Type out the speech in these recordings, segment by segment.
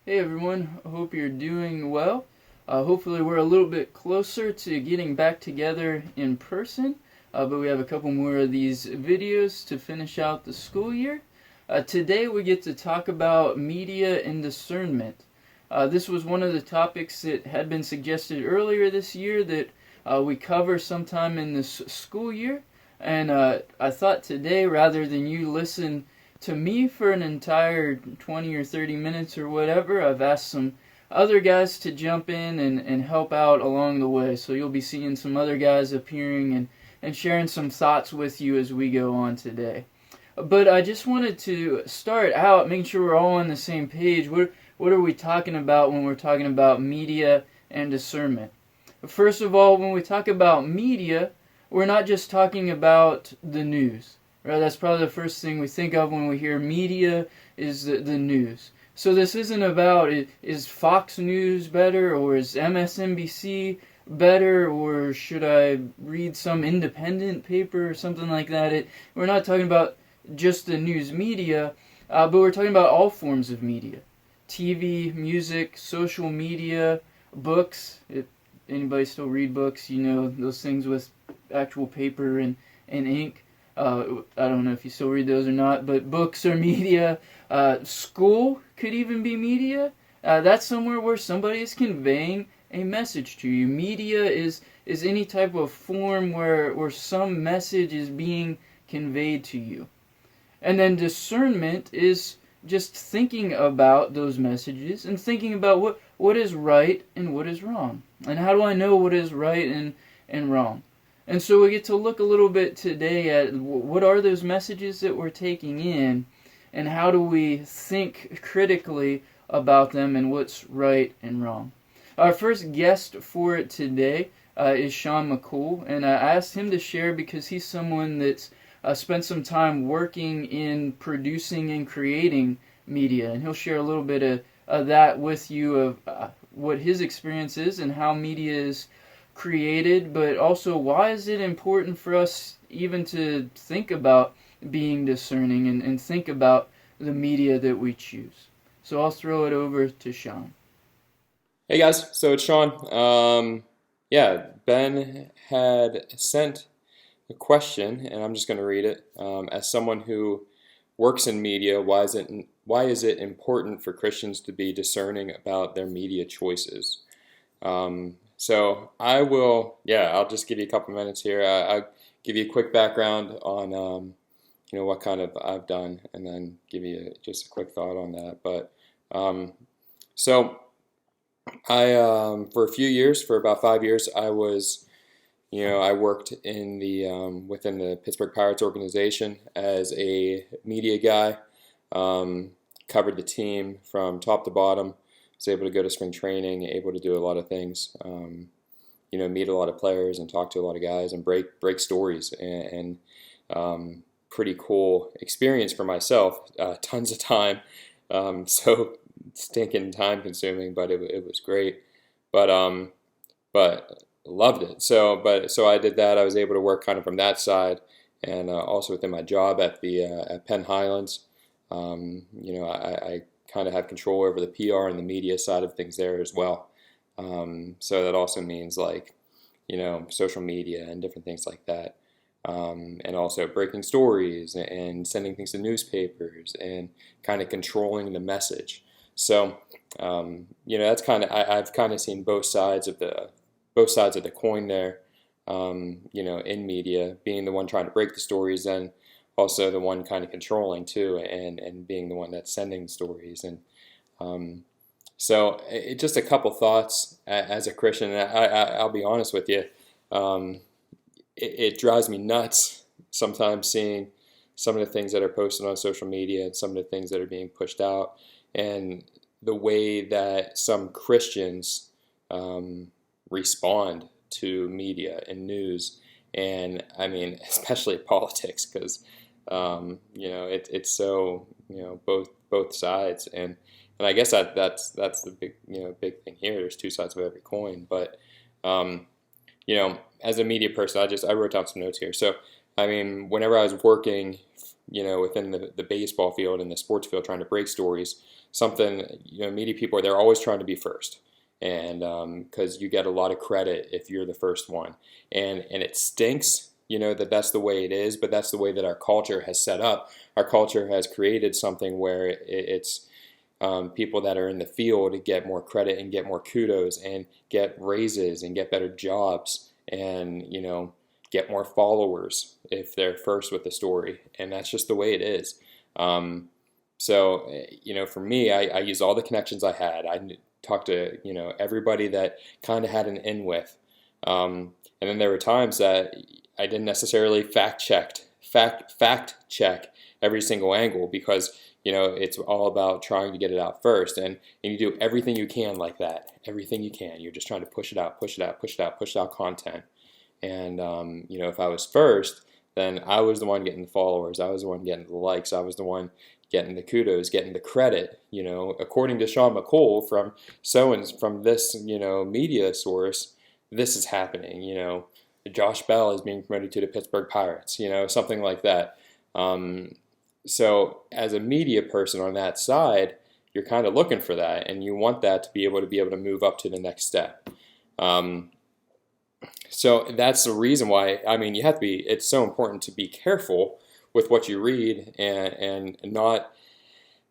Hey everyone, I hope you're doing well. Hopefully, we're a little bit closer to getting back together in person, but we have a couple more of these videos to finish out the school year. Today, we get to talk about media and discernment. This was one of the topics that had been suggested earlier this year that we cover sometime in this school year, and I thought today, rather than you listen to me for an entire 20 or 30 minutes or whatever, I've asked some other guys to jump in and help out along the way. So you'll be seeing some other guys appearing and sharing some thoughts with you as we go on today. But I just wanted to start out making sure we're all on the same page. What are we talking about when we're talking about media and discernment? First of all, when we talk about media, we're not just talking about the news. Right, that's probably the first thing we think of when we hear media is the news. So this isn't about is Fox News better or is MSNBC better or should I read some independent paper or something like that. We're not talking about just the news media, but we're talking about all forms of media. TV, music, social media, books. If anybody still read books, you know those things with actual paper and ink. I don't know if you still read those or not, but books are media. School could even be media. That's somewhere where somebody is conveying a message to you. Media is any type of form where some message is being conveyed to you. And then discernment is just thinking about those messages and thinking about what is right and what is wrong. And how do I know what is right and wrong? And so we get to look a little bit today at what are those messages that we're taking in and how do we think critically about them and what's right and wrong. Our first guest for it today is Sean McCool, and I asked him to share because he's someone that's spent some time working in producing and creating media, and he'll share a little bit of that with you of what his experience is and how media is created, but also why is it important for us even to think about being discerning and think about the media that we choose. So I'll throw it over to Sean. Hey guys, so it's Sean. Yeah, Ben had sent a question, and I'm just going to read it. As someone who works in media, why is it important for Christians to be discerning about their media choices? So I'll just give you a couple minutes here. I'll give you a quick background on what kind of I've done, and then give you just a quick thought on that. But so. For a few years, for about 5 years, I worked in the within the Pittsburgh Pirates organization as a media guy. Covered the team from top to bottom. Was able to go to spring training, able to do a lot of things. Meet a lot of players and talk to a lot of guys and break stories and pretty cool experience for myself. Tons of time. So stinking time consuming, but it was great. But loved it. So I did that. I was able to work kind of from that side, and also within my job at the at Penn Highlands. I kind of have control over the PR and the media side of things there as well. So that also means like social media and different things like that. And also breaking stories and sending things to newspapers and kind of controlling the message. So that's kind of I've kind of seen both sides of the coin there. In media, being the one trying to break the stories, and also the one kind of controlling too, and being the one that's sending stories. And just a couple thoughts as a Christian. I'll be honest with you. It drives me nuts sometimes seeing some of the things that are posted on social media and some of the things that are being pushed out, and the way that some Christians respond to media and news, and I mean especially politics, because it's so both sides, and I guess that's the big thing here. There's two sides of every coin, but as a media person, I wrote down some notes here. So I mean, whenever I was working within the baseball field and the sports field trying to break stories, something, media people, they're always trying to be first. And because you get a lot of credit if you're the first one. And it stinks, that that's the way it is, but that's the way that our culture has set up. Our culture has created something where it's people that are in the field get more credit and get more kudos and get raises and get better jobs and, get more followers if they're first with the story. And that's just the way it is. So, for me, I used all the connections I had. I talked to, everybody that kind of had an in with. And then there were times that I didn't necessarily fact check every single angle because, it's all about trying to get it out first. And you do everything you can like that, everything you can. You're just trying to push it out content. And, if I was first, then I was the one getting the followers. I was the one getting the likes. I was the one getting the kudos, getting the credit. According to Sean McColl from this, media source, this is happening. Josh Bell is being promoted to the Pittsburgh Pirates, something like that. So as a media person on that side, you're kind of looking for that, and you want that to be able to move up to the next step. So that's the reason why, it's so important to be careful with what you read and not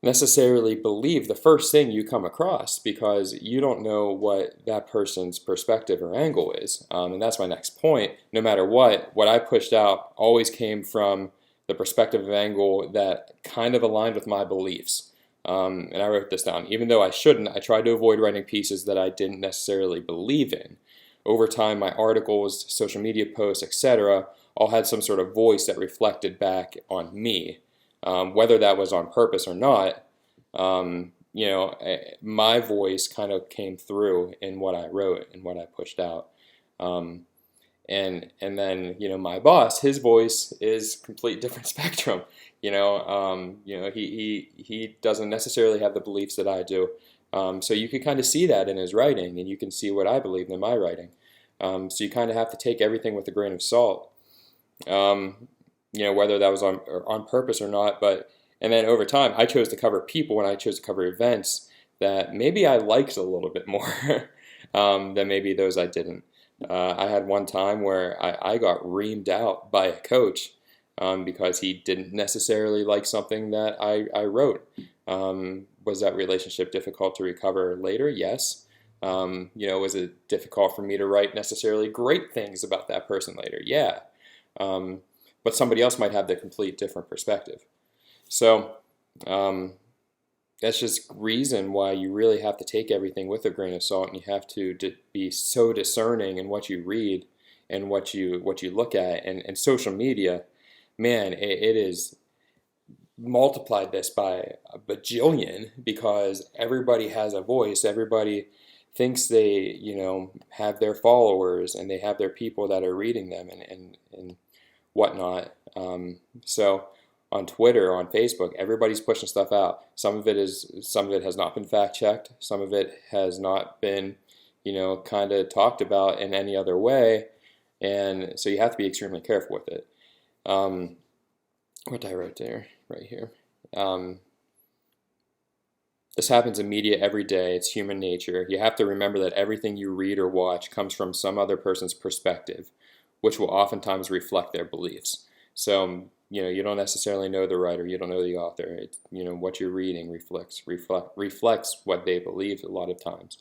necessarily believe the first thing you come across because you don't know what that person's perspective or angle is. And that's my next point. No matter what I pushed out always came from the perspective of angle that kind of aligned with my beliefs. And I wrote this down. Even though I shouldn't, I tried to avoid writing pieces that I didn't necessarily believe in. Over time, my articles, social media posts, etc., all had some sort of voice that reflected back on me. Whether that was on purpose or not, my voice kind of came through in what I wrote and what I pushed out. And then, my boss, his voice is complete different spectrum. He doesn't necessarily have the beliefs that I do. So you can kind of see that in his writing, and you can see what I believe in my writing. So you kind of have to take everything with a grain of salt, whether that was on purpose or not. And then over time, I chose to cover people and I chose to cover events that maybe I liked a little bit more than maybe those I didn't. I had one time where I got reamed out by a coach because he didn't necessarily like something that I wrote. Was that relationship difficult to recover later? Yes. Was it difficult for me to write necessarily great things about that person later? Yeah. But somebody else might have the complete different perspective. So that's just reason why you really have to take everything with a grain of salt, and you have to be so discerning in what you read and what you look at. And social media, man, it is multiplied this by a bajillion because everybody has a voice. Everybody thinks they, have their followers and they have their people that are reading them and whatnot. So on Twitter, on Facebook, everybody's pushing stuff out. Some of it has not been fact checked. Some of it has not been, kind of talked about in any other way. And so you have to be extremely careful with it. What I wrote there, right here. This happens in media every day. It's human nature. You have to remember that everything you read or watch comes from some other person's perspective, which will oftentimes reflect their beliefs. So, you don't necessarily know the writer. You don't know the author. What you're reading reflects what they believe a lot of times,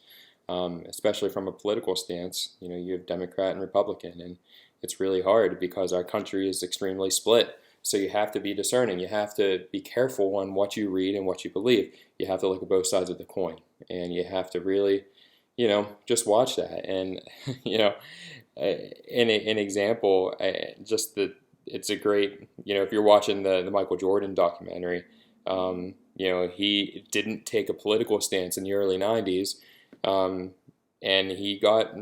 especially from a political stance. You have Democrat and Republican, and it's really hard because our country is extremely split. So you have to be discerning. You have to be careful on what you read and what you believe. You have to look at both sides of the coin, and you have to really, just watch that. And an example, it's a great, if you're watching the Michael Jordan documentary, he didn't take a political stance in the early '90s, and he got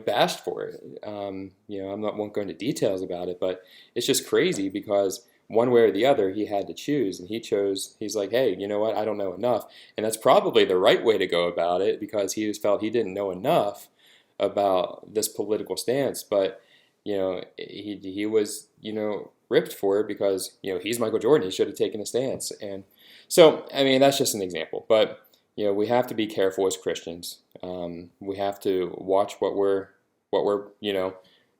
bashed for it. Won't go into details about it, but it's just crazy because one way or the other he had to choose, and he's like, hey, you know what, I don't know enough. And that's probably the right way to go about it because he felt he didn't know enough about this political stance, but he was ripped for it because, he's Michael Jordan. He should have taken a stance. And so, I mean, that's just an example. But, we have to be careful as Christians. We have to watch what we're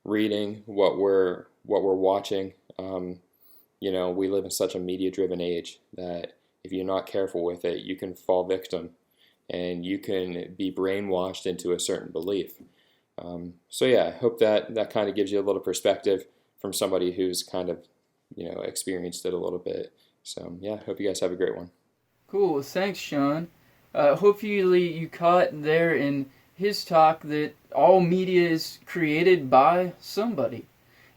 reading, what we're watching. We live in such a media-driven age that if you're not careful with it, you can fall victim and you can be brainwashed into a certain belief. So yeah, I hope that kind of gives you a little perspective from somebody who's kind of, experienced it a little bit. So yeah, hope you guys have a great one. Cool. Thanks, Sean. Hopefully you caught there in his talk that all media is created by somebody.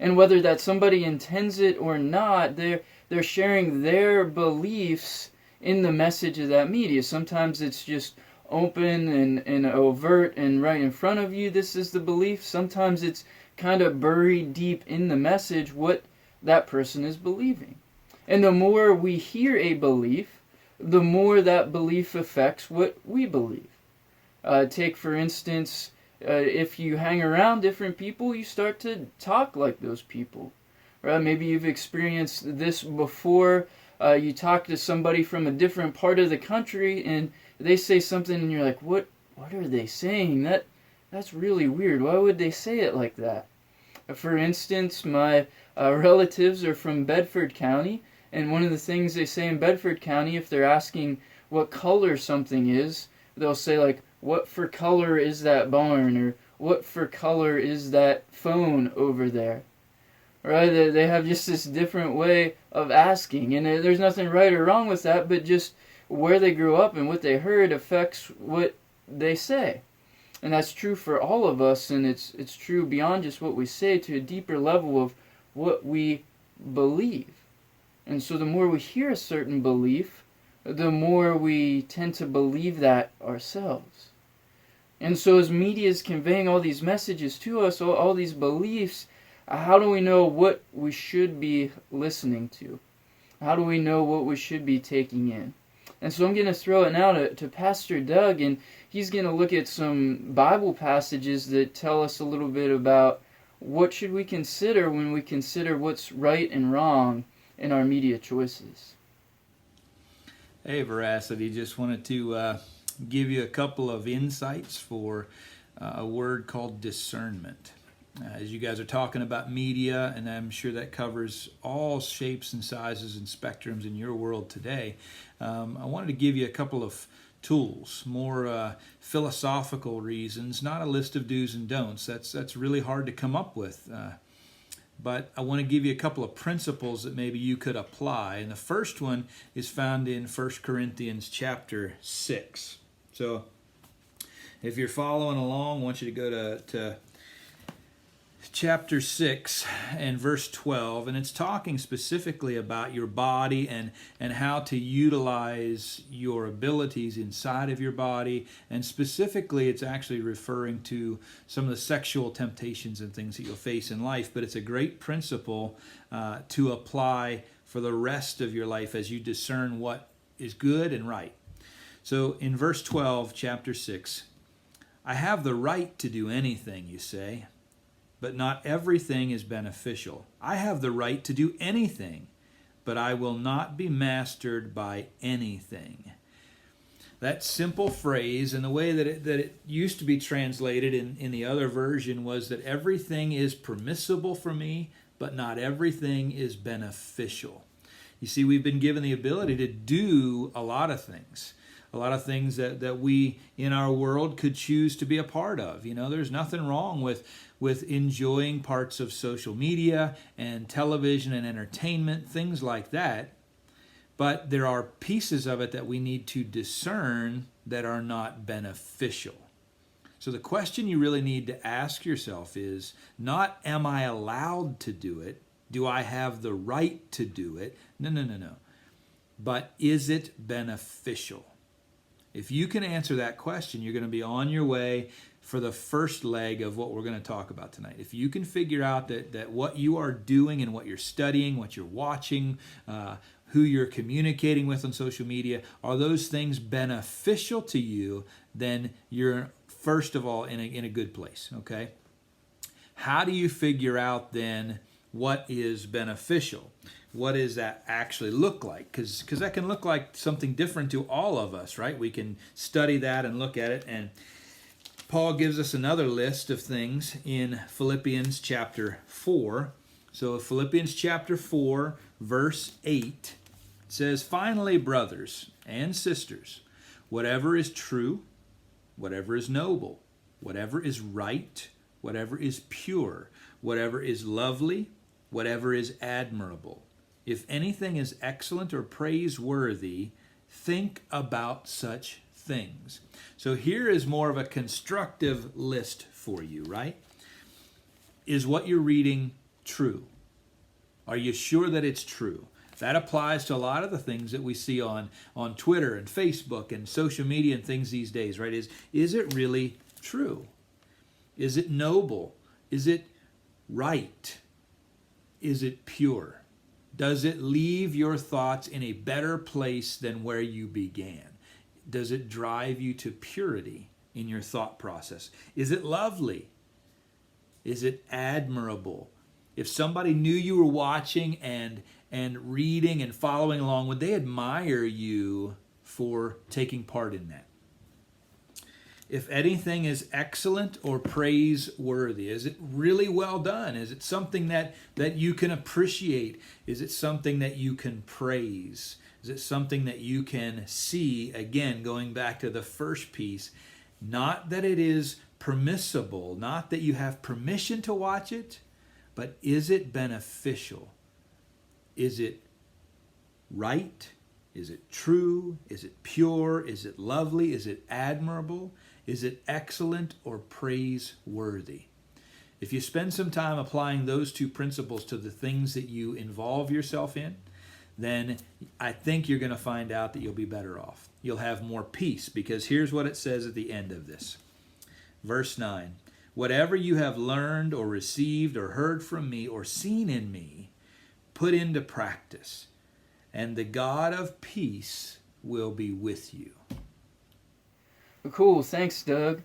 And whether that somebody intends it or not, they're sharing their beliefs in the message of that media. Sometimes it's just open and overt and right in front of you, this is the belief. Sometimes it's kind of buried deep in the message what that person is believing. And the more we hear a belief, the more that belief affects what we believe. Take, for instance, if you hang around different people, you start to talk like those people. Right? Maybe you've experienced this before. You talk to somebody from a different part of the country, and they say something, and you're like, "What are they saying? That's really weird. Why would they say it like that?" For instance, my relatives are from Bedford County, and one of the things they say in Bedford County, if they're asking what color something is, they'll say like, "What for color is that barn?" or "What for color is that phone over there?" Right? They have just this different way of asking, and there's nothing right or wrong with that, but just where they grew up and what they heard affects what they say. And that's true for all of us, and it's true beyond just what we say to a deeper level of what we believe. And so the more we hear a certain belief, the more we tend to believe that ourselves. And so as media is conveying all these messages to us, all these beliefs, how do we know what we should be listening to? How do we know what we should be taking in? And so I'm going to throw it now to Pastor Doug, and he's going to look at some Bible passages that tell us a little bit about what should we consider when we consider what's right and wrong in our media choices. Hey, Veracity, just wanted to give you a couple of insights for a word called discernment. As you guys are talking about media, and I'm sure that covers all shapes and sizes and spectrums in your world today, I wanted to give you a couple of tools, more philosophical reasons, not a list of do's and don'ts. That's really hard to come up with. But I want to give you a couple of principles that maybe you could apply. And the first one is found in 1 Corinthians chapter 6. So if you're following along, I want you to go to chapter 6 and verse 12, and it's talking specifically about your body and how to utilize your abilities inside of your body, and specifically it's actually referring to some of the sexual temptations and things that you'll face in life, but it's a great principle to apply for the rest of your life as you discern what is good and right. So in verse 12, chapter 6, I have the right to do anything, you say, but not everything is beneficial. I have the right to do anything, but I will not be mastered by anything. That simple phrase, and the way that it used to be translated in the other version, was that everything is permissible for me, but not everything is beneficial. You see, we've been given the ability to do a lot of things. A lot of things that we in our world could choose to be a part of. You know, there's nothing wrong with enjoying parts of social media and television and entertainment, things like that. But there are pieces of it that we need to discern that are not beneficial. So the question you really need to ask yourself is not, am I allowed to do it? Do I have the right to do it? No. But is it beneficial? If you can answer that question, you're going to be on your way for the first leg of what we're going to talk about tonight. If you can figure out that what you are doing and what you're studying, what you're watching, who you're communicating with on social media, are those things beneficial to you, then you're, first of all, in a good place, okay? How do you figure out then what is beneficial. What does that actually look like? Because that can look like something different to all of us, right? We can study that and look at it. And Paul gives us another list of things in Philippians chapter 4. So Philippians chapter 4, verse 8 says, "Finally, brothers and sisters, whatever is true, whatever is noble, whatever is right, whatever is pure, whatever is lovely, whatever is admirable, if anything is excellent or praiseworthy, think about such things." So here is more of a constructive list for you, right? Is what you're reading true? Are you sure that it's true? That applies to a lot of the things that we see on Twitter and Facebook and social media and things these days, right? Is it really true? Is it noble? Is it right? Is it pure? Does it leave your thoughts in a better place than where you began? Does it drive you to purity in your thought process? Is it lovely? Is it admirable? If somebody knew you were watching and reading and following along, would they admire you for taking part in that? If anything is excellent or praiseworthy, is it really well done? Is it something that you can appreciate? Is it something that you can praise? Is it something that you can see? Again, going back to the first piece, not that it is permissible, not that you have permission to watch it, but is it beneficial? Is it right? Is it true? Is it pure? Is it lovely? Is it admirable? Is it excellent or praiseworthy? If you spend some time applying those two principles to the things that you involve yourself in, then I think you're going to find out that you'll be better off. You'll have more peace, because here's what it says at the end of this. Verse 9, "Whatever you have learned or received or heard from me or seen in me, put into practice, and the God of peace will be with you." Cool, thanks, Doug.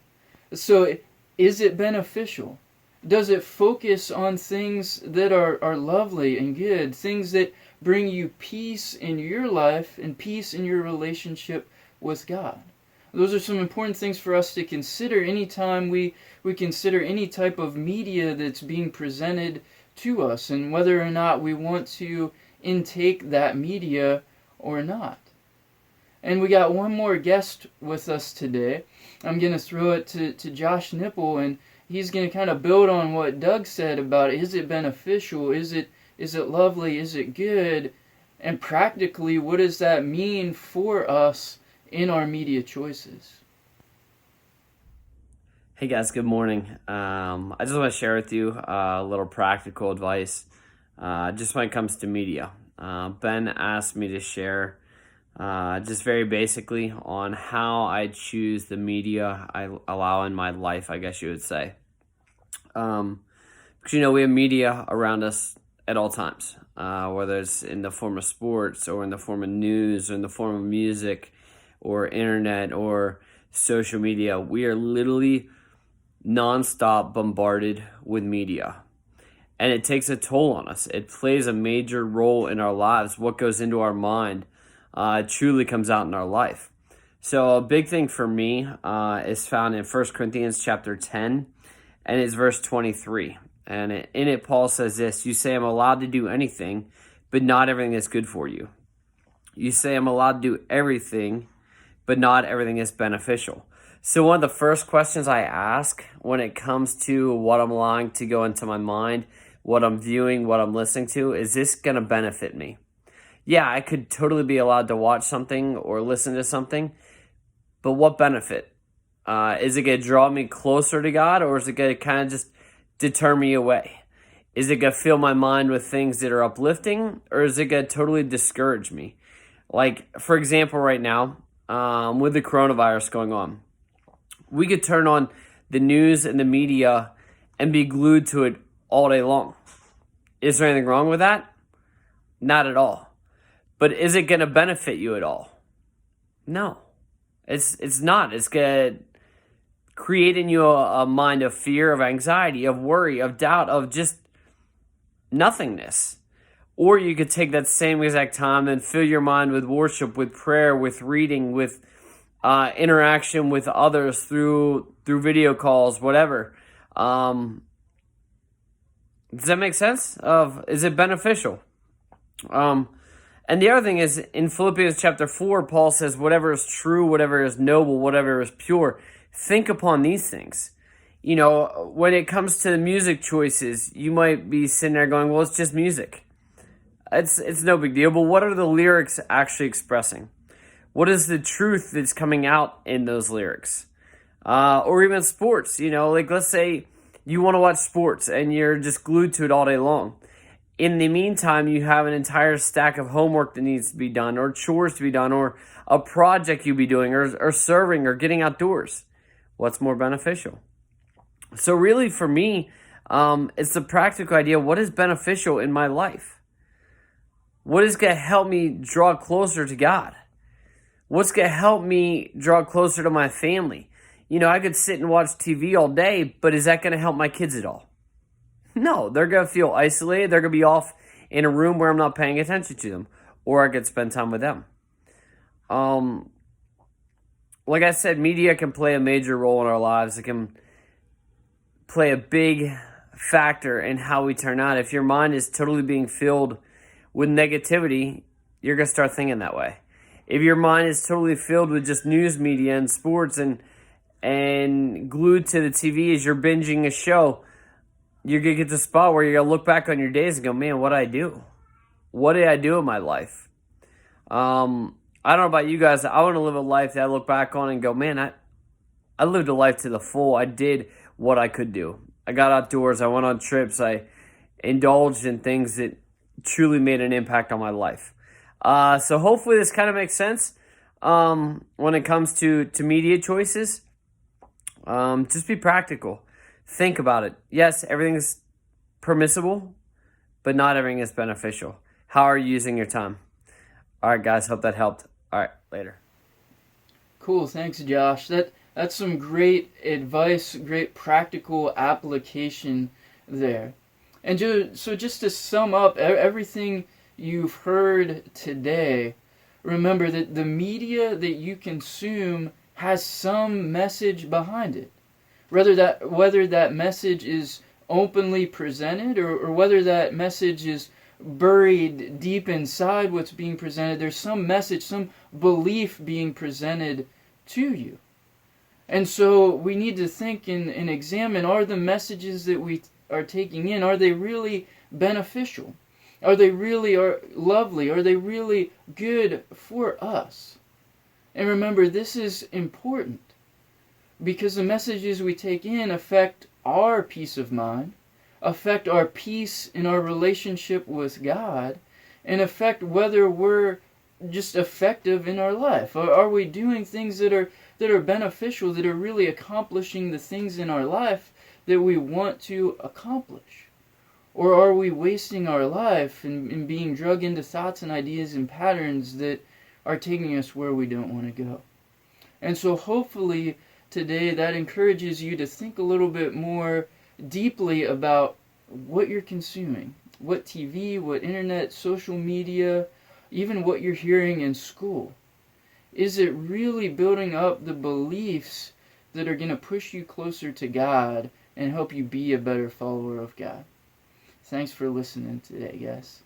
So, is it beneficial? Does it focus on things that are lovely and good, things that bring you peace in your life and peace in your relationship with God? Those are some important things for us to consider anytime we consider any type of media that's being presented to us, and whether or not we want to intake that media or not. And we got one more guest with us today. I'm going to throw it to Josh Nipple, and he's going to kind of build on what Doug said about is it beneficial, is it lovely, is it good, and practically what does that mean for us in our media choices. Hey guys, good morning. I just want to share with you a little practical advice just when it comes to media. Ben asked me to share just very basically on how I choose the media I allow in my life, I guess you would say. Because, we have media around us at all times, whether it's in the form of sports or in the form of news or in the form of music or internet or social media. We are literally nonstop bombarded with media. And it takes a toll on us. It plays a major role in our lives. What goes into our mind truly comes out in our life. So a big thing for me is found in 1 Corinthians chapter 10, and it's verse 23. And in it, Paul says this: "You say I'm allowed to do anything, but not everything is good for you. You say I'm allowed to do everything, but not everything is beneficial." So one of the first questions I ask when it comes to what I'm allowing to go into my mind, what I'm viewing, what I'm listening to, is this going to benefit me? Yeah, I could totally be allowed to watch something or listen to something, but what benefit? Is it going to draw me closer to God, or is it going to kind of just deter me away? Is it going to fill my mind with things that are uplifting, or is it going to totally discourage me? Like, for example, right now, with the coronavirus going on, we could turn on the news and the media and be glued to it all day long. Is there anything wrong with that? Not at all. But is it going to benefit you at all? No. It's not. It's going to create in you a mind of fear, of anxiety, of worry, of doubt, of just nothingness. Or you could take that same exact time and fill your mind with worship, with prayer, with reading, with interaction with others through video calls, whatever. Does that make sense? Is it beneficial? And the other thing is, in Philippians chapter 4, Paul says, whatever is true, whatever is noble, whatever is pure, think upon these things. You know, when it comes to the music choices, you might be sitting there going, well, it's just music. It's no big deal, but what are the lyrics actually expressing? What is the truth that's coming out in those lyrics? Or even sports, you know, like let's say you want to watch sports and you're just glued to it all day long. In the meantime, you have an entire stack of homework that needs to be done, or chores to be done, or a project you'll be doing, or serving, or getting outdoors. What's more beneficial? So really, for me, it's the practical idea. What is beneficial in my life? What is going to help me draw closer to God? What's going to help me draw closer to my family? You know, I could sit and watch TV all day, but is that going to help my kids at all? No, they're going to feel isolated. They're going to be off in a room where I'm not paying attention to them, or I could spend time with them. Like I said, media can play a major role in our lives. It can play a big factor in how we turn out. If your mind is totally being filled with negativity, you're going to start thinking that way. If your mind is totally filled with just news media and sports and glued to the TV as you're binging a show, you're going to get to the spot where you're going to look back on your days and go, man, what did I do? What did I do in my life? I don't know about you guys. I want to live a life that I look back on and go, man, I lived a life to the full. I did what I could do. I got outdoors. I went on trips. I indulged in things that truly made an impact on my life. So hopefully this kind of makes sense when it comes to media choices. Just be practical. Think about it. Yes, everything's permissible, but not everything is beneficial. How are you using your time? All right, guys, hope that helped. All right, later. Cool, thanks, Josh. That's some great advice, great practical application there. And so just to sum up everything you've heard today, remember that the media that you consume has some message behind it. Whether that message is openly presented or whether that message is buried deep inside what's being presented, there's some message, some belief being presented to you. And so we need to think and examine, are the messages that we are taking in, are they really beneficial? Are they really lovely? Are they really good for us? And remember, this is important because the messages we take in affect our peace of mind, affect our peace in our relationship with God, and affect whether we're just effective in our life. Are we doing things that are beneficial, that are really accomplishing the things in our life that we want to accomplish? Or are we wasting our life and being drug into thoughts and ideas and patterns that are taking us where we don't want to go? And so hopefully today that encourages you to think a little bit more deeply about what you're consuming, what TV, what internet, social media, even what you're hearing in school. Is it really building up the beliefs that are going to push you closer to God and help you be a better follower of God? Thanks for listening today, guys.